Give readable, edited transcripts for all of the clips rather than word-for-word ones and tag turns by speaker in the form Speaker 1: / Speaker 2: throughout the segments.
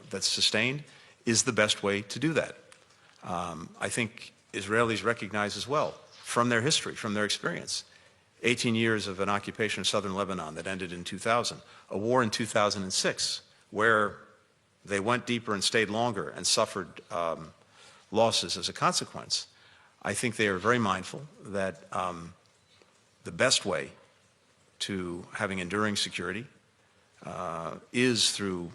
Speaker 1: that's sustained is the best way to do that. I think Israelis recognize as well, from their history, from their experience, 18 years of an occupation of southern Lebanon that ended in 2000, a war in 2006 where they went deeper and stayed longer and suffered losses as a consequence. I think they are very mindful that the best way to having enduring security is through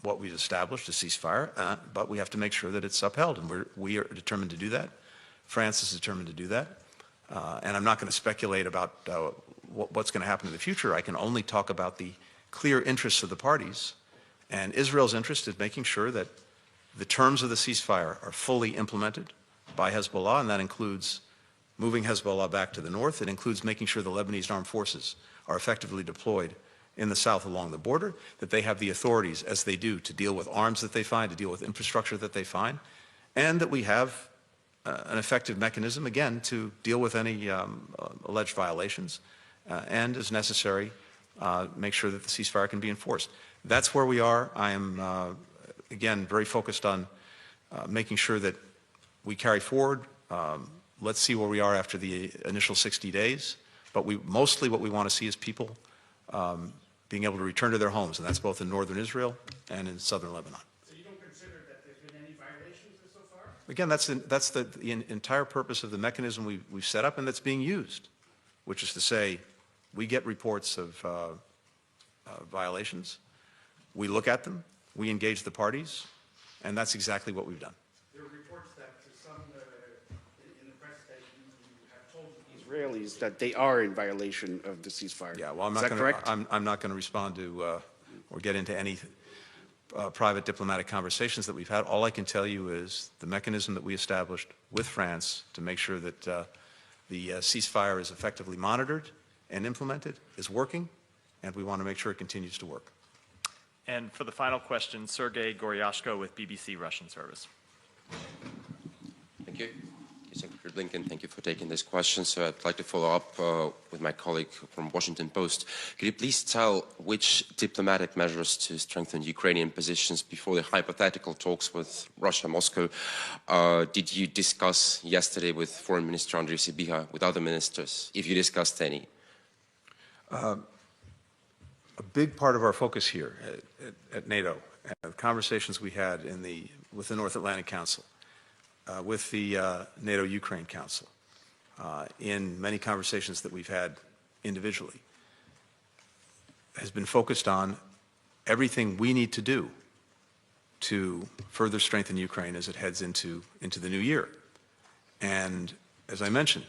Speaker 1: what we've established, a ceasefire, but we have to make sure that it's upheld, and we are determined to do that. France is determined to do that. And I'm not going to speculate about what's going to happen in the future. I can only talk about the clear interests of the parties. And Israel's interest is making sure that the terms of the ceasefire are fully implemented by Hezbollah, and that includes moving Hezbollah back to the north. It includes making sure the Lebanese armed forces are effectively deployed in the south along the border, that they have the authorities, as they do, to deal with arms that they find, to deal with infrastructure that they find, and that we have an effective mechanism, again, to deal with any alleged violations, and, as necessary, make sure that the ceasefire can be enforced. That's where we are. I am, again, very focused on making sure that we carry forward. Let's see where we are after the initial 60 days. But mostly what we want to see is people being able to return to their homes, and that's both in northern Israel and in southern Lebanon.
Speaker 2: So you don't consider that there's been any violations so far?
Speaker 1: Again, that's the entire purpose of the mechanism we've set up and that's being used, which is to say we get reports of violations, we look at them, we engage the parties, and that's exactly what we've done.
Speaker 2: There are reports that some in the press that you have told the Israelis that they are in violation of the ceasefire.
Speaker 1: Yeah, well,
Speaker 2: Is that correct?
Speaker 1: I'm not going to respond to or get into any private diplomatic conversations that we've had. All I can tell you is the mechanism that we established with France to make sure that the ceasefire is effectively monitored and implemented is working, and we want to make sure it continues to work.
Speaker 3: And for the final question, Sergei Goryashko with BBC Russian Service.
Speaker 4: Thank you. Secretary Blinken, thank you for taking this question. So I'd like to follow up with my colleague from Washington Post. Could you please tell which diplomatic measures to strengthen Ukrainian positions before the hypothetical talks with Russia, Moscow, did you discuss yesterday with Foreign Minister Andriy Sybiha, with other ministers, if you discussed any?
Speaker 1: A big part of our focus here at NATO, and the conversations we had with the North Atlantic Council, with the NATO-Ukraine Council, in many conversations that we've had individually, has been focused on everything we need to do to further strengthen Ukraine as it heads into the new year. And as I mentioned,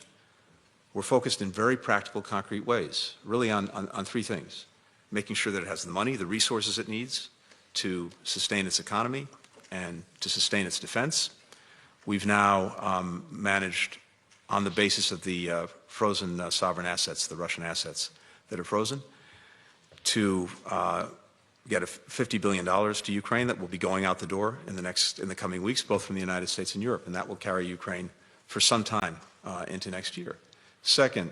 Speaker 1: we're focused in very practical, concrete ways, really on three things: making sure that it has the money, the resources it needs to sustain its economy and to sustain its defense. We've now managed, on the basis of the frozen sovereign assets, the Russian assets that are frozen, to get $50 billion to Ukraine that will be going out the door in the coming weeks, both from the United States and Europe, and that will carry Ukraine for some time into next year. Second,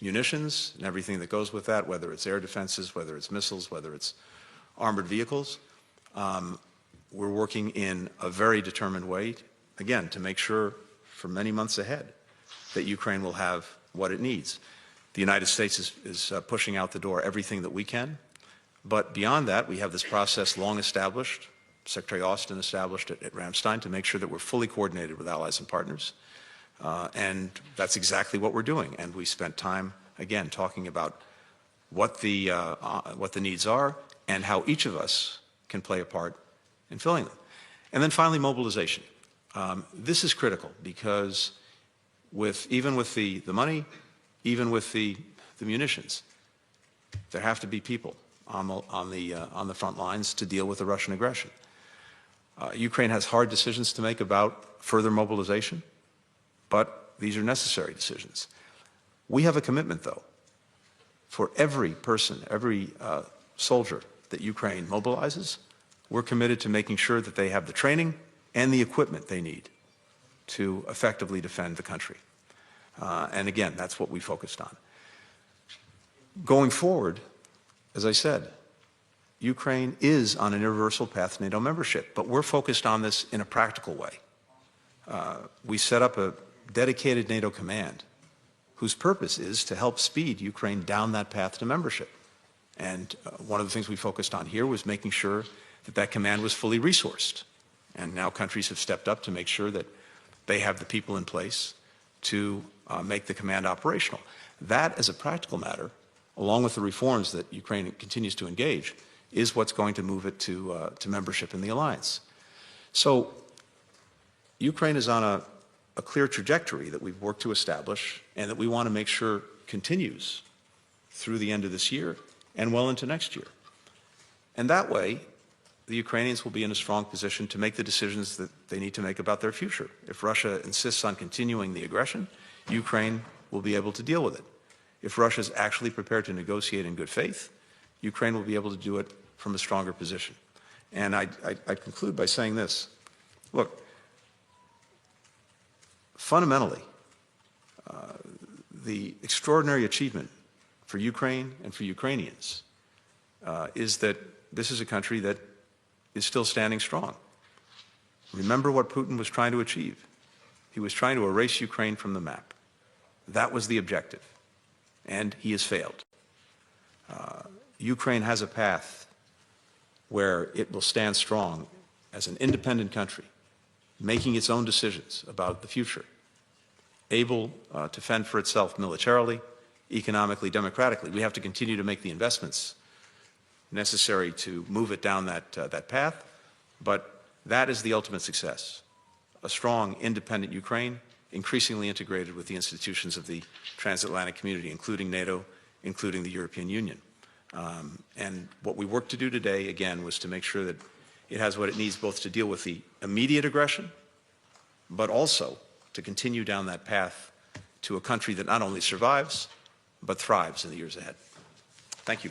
Speaker 1: munitions and everything that goes with that, whether it's air defenses, whether it's missiles, whether it's armored vehicles. We're working in a very determined way, again, to make sure for many months ahead that Ukraine will have what it needs. The United States is pushing out the door everything that we can. But beyond that, we have this process long established, Secretary Austin established it at Ramstein, to make sure that we're fully coordinated with allies and partners. And that's exactly what we're doing. And we spent time, again, talking about what the needs are and how each of us can play a part in filling them. And then finally, mobilization. This is critical because even with the money, even with the munitions, there have to be people on the front lines to deal with the Russian aggression. Ukraine has hard decisions to make about further mobilization, but these are necessary decisions. We have a commitment, though, for every person, every soldier that Ukraine mobilizes. We're committed to making sure that they have the training and the equipment they need to effectively defend the country. And again, that's what we focused on. Going forward, as I said, Ukraine is on an irreversible path to NATO membership, but we're focused on this in a practical way. We set up a dedicated NATO command whose purpose is to help speed Ukraine down that path to membership. And one of the things we focused on here was making sure that that command was fully resourced. And now countries have stepped up to make sure that they have the people in place to make the command operational. That, as a practical matter, along with the reforms that Ukraine continues to engage, is what's going to move it to membership in the alliance. So Ukraine is on a clear trajectory that we've worked to establish and that we want to make sure continues through the end of this year and well into next year. And that way, the Ukrainians will be in a strong position to make the decisions that they need to make about their future. If Russia insists on continuing the aggression, Ukraine will be able to deal with it. If Russia is actually prepared to negotiate in good faith, Ukraine will be able to do it from a stronger position. And I conclude by saying this. Look, fundamentally, the extraordinary achievement for Ukraine and for Ukrainians is that this is a country that is still standing strong. Remember what Putin was trying to achieve. He was trying to erase Ukraine from the map. That was the objective, and he has failed. Ukraine has a path where it will stand strong as an independent country, making its own decisions about the future, able to fend for itself militarily, economically, democratically. We have to continue to make the investments necessary to move it down that path, but that is the ultimate success. A strong, independent Ukraine, increasingly integrated with the institutions of the transatlantic community, including NATO, including the European Union. And what we worked to do today, again, was to make sure that it has what it needs both to deal with the immediate aggression, but also to continue down that path to a country that not only survives, but thrives in the years ahead. Thank you.